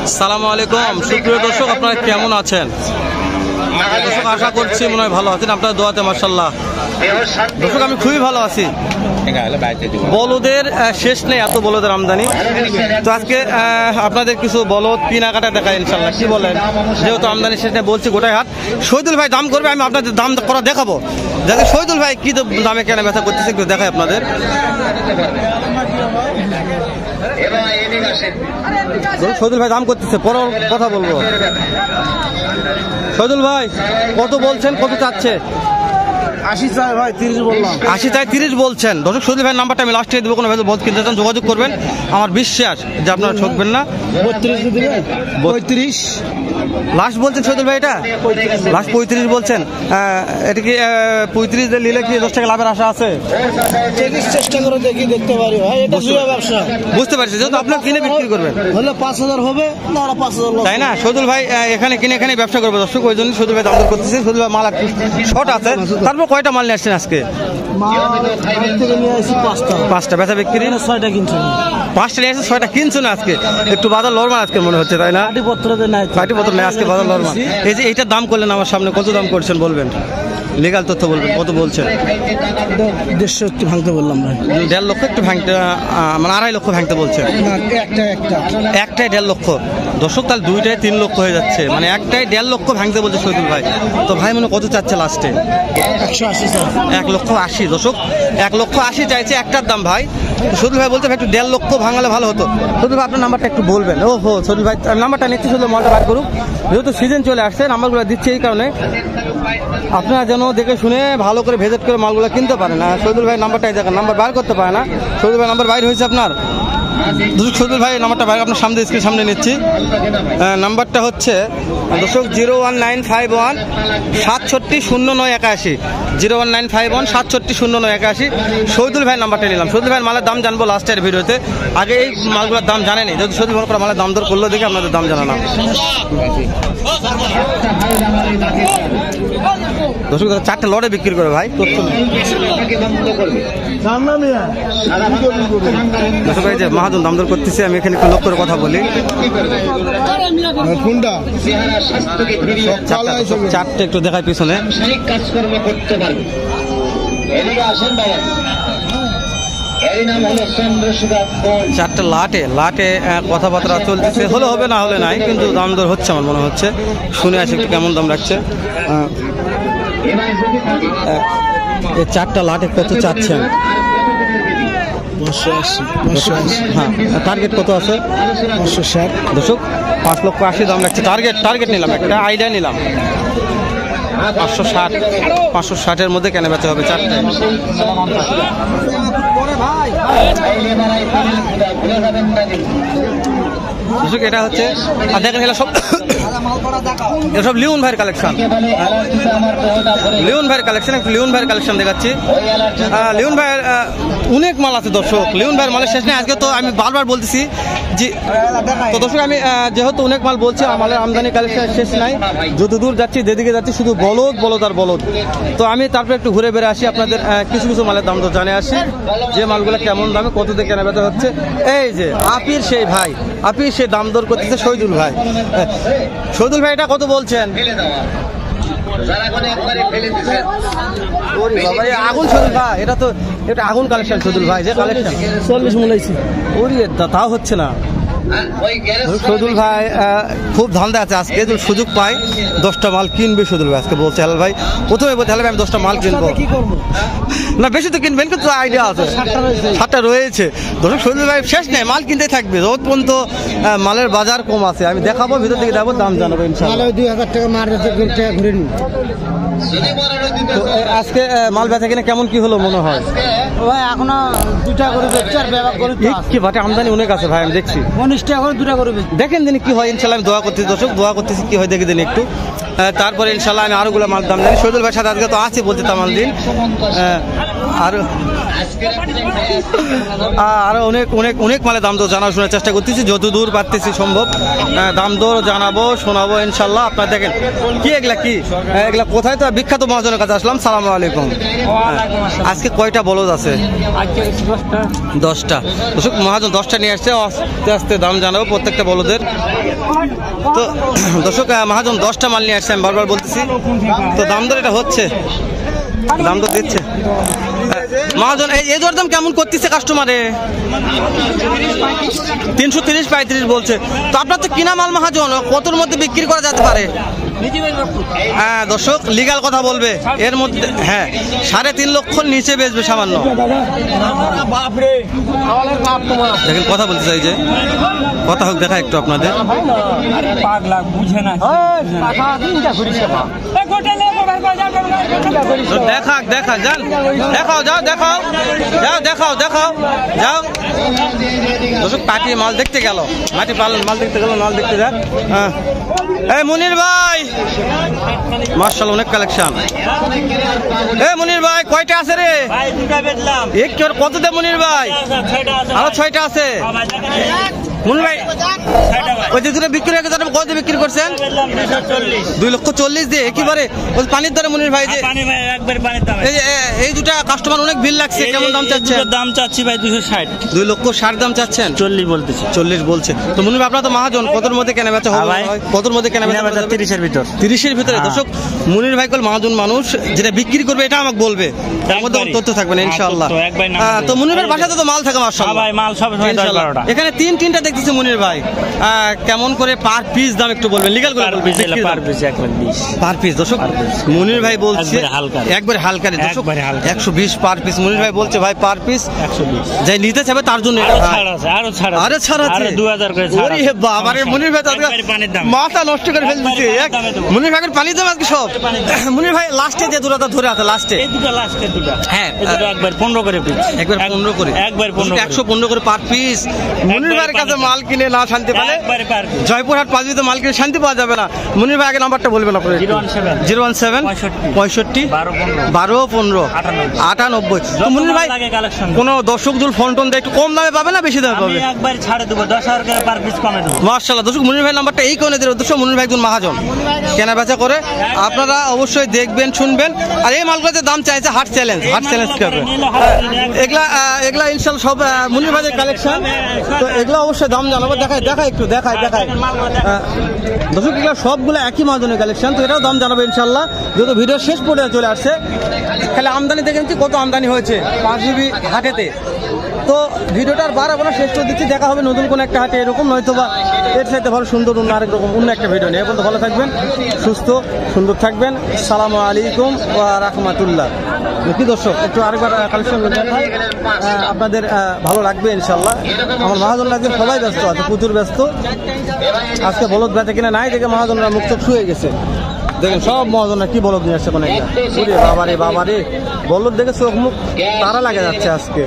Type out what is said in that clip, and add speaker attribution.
Speaker 1: আসসালামু আলাইকুম সুপ্রিয় দর্শক, আপনারা কেমন আছেন? দর্শক আশা করছি মনে হয় ভালো আছেন, আপনার দোয়াতে মাশাআল্লাহ। দর্শক আমি খুবই ভালো আছি। বলদের শেষ নেই, এত বলদের আমদানি। তো আজকে আপনাদের কিছু বলদ কেনাকাটা দেখায় ইনশাল্লাহ, কি বলেন? যেহেতু আমদানি শেষ নেই বলছি গোটাই হাট। শহীদুল ভাই দাম করবে, আমি আপনাদের দাম করা দেখাবো। যাতে শহীদুল ভাই কি দামে কেনা বেচা করতেছে একটু দেখায় আপনাদের। শহীদুল ভাই দাম করতেছে, পরে কথা বলবো। শহীদুল ভাই কত বলছেন, কত চাচ্ছে?
Speaker 2: 80 চাই ভাই, 30 বললাম।
Speaker 1: 80 চাই, 30 বলছেন। দর্শক শহীদুল ভাইয়ের নাম্বারটা আমি লাস্টে দেবো, কোনো ভাই বলদ কিনতে চান যোগাযোগ করবেন। আমার বিশ্বাস যে আপনারা ঠকবেন না।
Speaker 2: 32 দিবেন? 35
Speaker 1: লাস্ট বলছেন শহীদুল ভাই, এটা লাস্ট 35 বলছেন। এটা কি 35 নিলে কি 10 টাকা লাভের আশা আছে?
Speaker 2: 30 চেষ্টা করে দেখি, দেখতে পারি ভাই, এটা জুয়া ব্যবসা।
Speaker 1: বুঝতে পারছি, যেহেতু আপনার কিনে বিক্রি করবেন
Speaker 2: হলে 5000 হবে, না 5000
Speaker 1: তাই না? শহীদুল ভাই এখানে কিনে এখানে ব্যবসা করবে দর্শক, ওই জন্য শহীদুল ভাই দাম দর করতেছে। শহীদুল ভাই মাল শর্ট আছে। তারপর কয়টা মাল নিয়ে আসছেন আজকে?
Speaker 2: থেকে নিয়ে আসি
Speaker 1: 5টা বেচা বিক্রি,
Speaker 2: 6টা কিনছি।
Speaker 1: 5টা নিয়ে আসছে, 6টা কিনছো না আজকে? একটু বাজার নরমাল আজকে মনে হচ্ছে, তাই না?
Speaker 2: পাটিপত্রতে নাই,
Speaker 1: পাটিপত্র নেই আজকে, বাজার নরমাল। এই যে এইটার দাম করলেন আমার সামনে, কত দাম করছেন বলবেন? লিগাল তথ্য বলবেন, কত বলছেন?
Speaker 2: 150 একটু ভাঙতে বললাম ভাই।
Speaker 1: 1.5 লক্ষ একটু ভাঙতে, মানে 2.5 লক্ষ ভাঙতে বলছেন? একটাই 1.5 লক্ষ। দর্শক তাহলে 2টায় 3 লক্ষ হয়ে যাচ্ছে, মানে একটাই 1.5 লক্ষ ভাঙতে বলছে শহীদুল ভাই। তো ভাই মনে কত চাচ্ছে লাস্টে? 1,80,000। দর্শক 1,80,000 চাইছে একটার দাম ভাই। শহীদুল ভাই বলতে ভাই একটু 1.5 লক্ষ ভাঙালে ভালো হতো। শহীদুল ভাই আপনার নাম্বারটা একটু বলবেন। ও হো শহীদুল ভাই আমি নাম্বারটা নিচ্ছি, শুধু মালটা বার করুক। যেহেতু সিজন চলে আসছে, নাম্বারগুলো দিচ্ছি এই কারণে আপনারা যেন দেখে শুনে ভালো করে ভিজিট করে মালগুলো কিনতে পারেন। শহীদুল ভাই নাম্বারটাই দেখেন, নাম্বার বার করতে পারে না। শহীদুল ভাই নাম্বার বাইর হয়েছে আপনার। শহীদুল ভাই নাম্বারটা বাইরে আপনার সামনে স্ক্রিন সামনে নিচ্ছি। নাম্বারটা হচ্ছে দর্শক 01951 670981। 01951 670981। শহীদুল ভাই নাম্বারটা নিলাম। শহীদুল ভাইয়ের মালের দাম জানবো লাস্টের ভিডিওতে। আগে এই মালগুলোর দাম জানেনি, যদি শহীদুল ভাই মালের দাম দর করলো দেখে আপনাদের দাম জানালাম। দর্শক 4টা লটে বিক্রি করে ভাই। দর্শক ভাই যে মহাজন দাম দর করতেছে, আমি এখানে একটু লোক করে কথা বলি। 4টে একটু দেখায় পিছনে। 4টা লাটে কথাবার্তা চলতেছে, হলে হবে না হলে নাই, কিন্তু দাম দর হচ্ছে আমার মনে হচ্ছে। শুনে আসি একটু কেমন দাম রাখছে। এই 4টা লাটে কত চাচ্ছেন? হ্যাঁ, টার্গেট কত আছে?
Speaker 2: 560।
Speaker 1: দর্শক 5,80,000 দাম রাখছে। টার্গেট নিলাম, একটা আইডিয়া নিলাম। 560-560-এর মধ্যে কেনা বেচা হবে 4টায়। এটা হচ্ছে আর দেখেন এগুলো সব লিওন ভাইয়ের কালেকশন। লিওন ভাইয়ের কালেকশন, একটু লিওন ভাইয়ের কালেকশন দেখাচ্ছি। লিওন ভাইয়ের অনেক মাল আছে দর্শক, লিওন ভাইয়ের মালের শেষ নেই। আজকে তো আমি বারবার বলতেছি যে, তো দর্শক আমি যেহেতু অনেক মাল বলছি, আমাদের আমদানি কালেকশন শেষ নাই। যত দূর যাচ্ছি, যেদিকে যাচ্ছি শুধু বলদ আর বলদ। তো আমি তারপরে একটু ঘুরে বেড়ে আসি, আপনাদের কিছু মালের দাম তো জানে আসি, যে মালগুলো কেমন দামে কত দিয়ে কেনা বেচা হচ্ছে। এই যে আপির সেই ভাই, আপির সেই দাম দর করতেছে শহীদুল ভাই। শহীদুল ভাই এটা কত বলছেন? আগুন শহীদুল ভাই, এটা আগুন কালেকশন শহীদুল ভাই, যে কালেকশন
Speaker 2: 40 মূলাইছি।
Speaker 1: ওরে তাও হচ্ছে না। শহীদুল ভাই খুব ধান্দা আছে আজকে, যদি সুযোগ পাই 10টা মাল কিনবে শহীদুল ভাই। আজকে বলছে হেলাল ভাই, প্রথমে বলছে হেলাল ভাই আমি 10টা মাল কিনবো। না বেশি তো কিনবেন, কিন্তু আইডিয়া আছে, 7টা রয়েছে। দর্শক শহীদুল ভাই শেষ নেই, মাল কিনতেই থাকবে যত পর্যন্ত মালের বাজার কম আছে। আমি দেখাবো, ভিতর থেকে যাবো, দাম জানাবো ইনশাআল্লাহ।
Speaker 2: 2000 টাকা মার ঘুরে নি।
Speaker 1: আজকে মাল বেচা কিনা কেমন কি হলো মনে হয়
Speaker 2: ভাই? এখনো 2টা করে বেচছে, আর ব্যবহার করে
Speaker 1: কি বাটে আমদানি অনেক আছে ভাই, আমি দেখছি।
Speaker 2: 19 টাকা করে 2টা করে বেচছে।
Speaker 1: দেখেন দিন কি হয় ইনশাআল্লাহ। আমি দোয়া করতেছি দর্শক, দোয়া করতেছি কি হয় দেখে দিন একটু। তারপরে ইনশাআল্লাহ আমি আরোগুলো মাল দাম জানি। শহীদুল ভাইয়ের সাথে আজকে তো আছি বলতে তামাল দিন। আরো অনেক অনেক অনেক মালে দাম দর জানা শোনার চেষ্টা করতেছি, যতদূর পারতেছি সম্ভব দাম দর জানাবো, শোনাবো ইনশাল্লাহ। আপনারা দেখেন কি এগুলা, কি এগুলা কোথায়, তো বিখ্যাত মহাজনের কাছে আসলাম। সালাম আলাইকুম। আজকে কয়টা বলদ আছে? 10টা। দর্শক মহাজন 10টা নিয়ে আসছে, আস্তে আস্তে দাম জানাবো প্রত্যেকটা বলদের। তো দর্শক মহাজন 10টা মাল নিয়ে আসছে, আমি বারবার বলতেছি। তো দাম দর এটা হচ্ছে, দাম তো দিচ্ছে মহাজন। এই দরদাম কেমন করতেছে কাস্টমারে? 330-35 বলছে। তো আপনার তো কিনা মাল মহাজন, কতর মধ্যে বিক্রি করা যেতে পারে? হ্যাঁ দর্শক লিগাল কথা বলবে, এর মধ্যে হ্যাঁ 3.5 লক্ষর নিচে বেচবে সামান্য। দেখেন কথা বলতে চাই, যে কথা হোক দেখা একটু আপনাদের। দেখা যান, দেখাও যাও, দেখাও যাও, দেখাও দেখাও যাও। দর্শক পাটি মাল দেখতে গেল, মাটি মাল দেখতে গেল, মাল দেখতে যাক। হ্যাঁ এই মনির ভাই, মাশাআল্লাহ অনেক কালেকশন। এ মনির ভাই কয়টা আছে রে? কত দে মনির ভাই? আরো 6টা আছে মনির ভাই। ওই যে দুটো বিক্রি হয়ে গেছে, কত বিক্রি করছেন? 2,40,000 দিয়ে একেবারে পানির দরে মনির ভাই। যে এই দুটা কাস্টমার অনেক ভিড় লাগছে, কেমন দাম চাচ্ছেন?
Speaker 3: দাম চাচ্ছি ভাই 260।
Speaker 1: 2,60,000 দাম চাচ্ছেন?
Speaker 3: 40 বলতেছে।
Speaker 1: 40 বলছে। তো মনির ভাই আপনারা তো মহাজন, কতর মধ্যে কেনা বেচা হবে? কতর মধ্যে কেনা বেচা?
Speaker 3: 30-এর ভিতর।
Speaker 1: 30-এর ভিতরে। দর্শক মনির ভাই কল মহাজন মানুষ, যেটা বিক্রি করবে এটা আমাকে বলবে, তার মধ্যে তথ্য থাকবে না ইনশাআল্লাহ। তো মনির ভাইয়ের বাসাতে তো মাল থাকে মাশাআল্লাহ
Speaker 3: ভাই, মাল সব সময় 10-12টা।
Speaker 1: এখানে তিনটা দেখতেছি মনির ভাই। কেমন করে পার পিস দাম একটু বলবেন, লিগ্যাল করে বলবেন।
Speaker 3: Per piece 120
Speaker 1: per piece. দর্শক মনির ভাই বলছে একবারে হালকা, দর্শক 120 পার পিস মনির ভাই বলছে। ভাই পার পিস
Speaker 3: 120,
Speaker 1: যাই নিতে চাবে তার জন্য আরে ছাড় আছে
Speaker 3: 2000 করে ছাড়।
Speaker 1: ওরে বাবা রে, মনির ভাই তো মাথা নষ্ট করে ফেলতেছে। মনির ভাইয়ের পানি দাম আজকে সব। মনির ভাই লাস্টে যে দুটো ধরে আছে, লাস্টে
Speaker 3: এই দুটো, লাস্টে দুটো।
Speaker 1: হ্যাঁ
Speaker 3: এই দুটো একবার 15 করে পিস,
Speaker 1: একবার 15 করে,
Speaker 3: একবার 15
Speaker 1: 115 করে পার পিস। মনির ভাইয়ের কাছে মাল কিনে না শান্তি পালে, জয়পুরহাট পাঁচবিতে মাল কিনে শান্তি পাওয়া যাবে না। মনির ভাই আগে নাম্বারটা বলবেন আপনার। 017 65 12 15 98। তো মনির ভাই কোন দর্শক জুল ফোন টোন একটু কম দামে পাবে না বেশি দামে পাবে?
Speaker 3: আমি একবার ছাড়ে দেব, 10,000 করে পার পিস কমে দেব
Speaker 1: মাশাআল্লাহ। দর্শক মনির ভাই নাম্বারটা এই কোনে দেওয়ার উদ্দেশ্য, মনির ভাই একজন মহাজন, কেনা বেচা করে। আপনারা অবশ্যই দেখবেন, শুনবেন। আর এই মালগুলোতে দাম চাইছে হাট চ্যালেঞ্জ, হাট চ্যালেঞ্জ করবে। এগুলা ইনশাআল্লাহ সব মনির ভাইয়ের কালেকশন। তো এগুলো অবশ্যই দাম জানাবো। দেখায় একটু দেখায়। দর্শক এগুলো সবগুলো একই মহাজনের কালেকশন। তো এটাও দাম জানাবো ইনশাআল্লাহ, যেহেতু ভিডিও শেষ পর্যায়ে চলে আসছে। খালি আমদানি দেখেন কত আমদানি হয়েছে 5 জিবি হাটেতে। তো ভিডিওটার বাড়াবো না, শেষ করে দিচ্ছি। দেখা হবে নতুন কোন একটা হাটে, এরকম নয়তো বা এর সাথে ভালো সুন্দর অন্য আরেক রকম অন্য একটা ভিডিও নিয়ে। এখন তো ভালো থাকবেন, সুস্থ সুন্দর থাকবেন। আসসালামু আলাইকুম ওয়া রাহমাতুল্লাহ। কি দর্শক একটু আরেকবার কালেকশন আপনাদের ভালো লাগবে ইনশাল্লাহ। আমার মহাজনরা আজকে সবাই ব্যস্ত আছে, প্রচুর ব্যস্ত। আজকে বলদ বেচা কিনা নাই দেখে মহাজনরা মুখ চোখ শুয়ে গেছে। দেখেন সব মহাজনরা কি বলদ নিয়ে আসছে, কোনো একটা বাবারে বলদ দেখে চোখ মুখ তারা লাগে যাচ্ছে আজকে।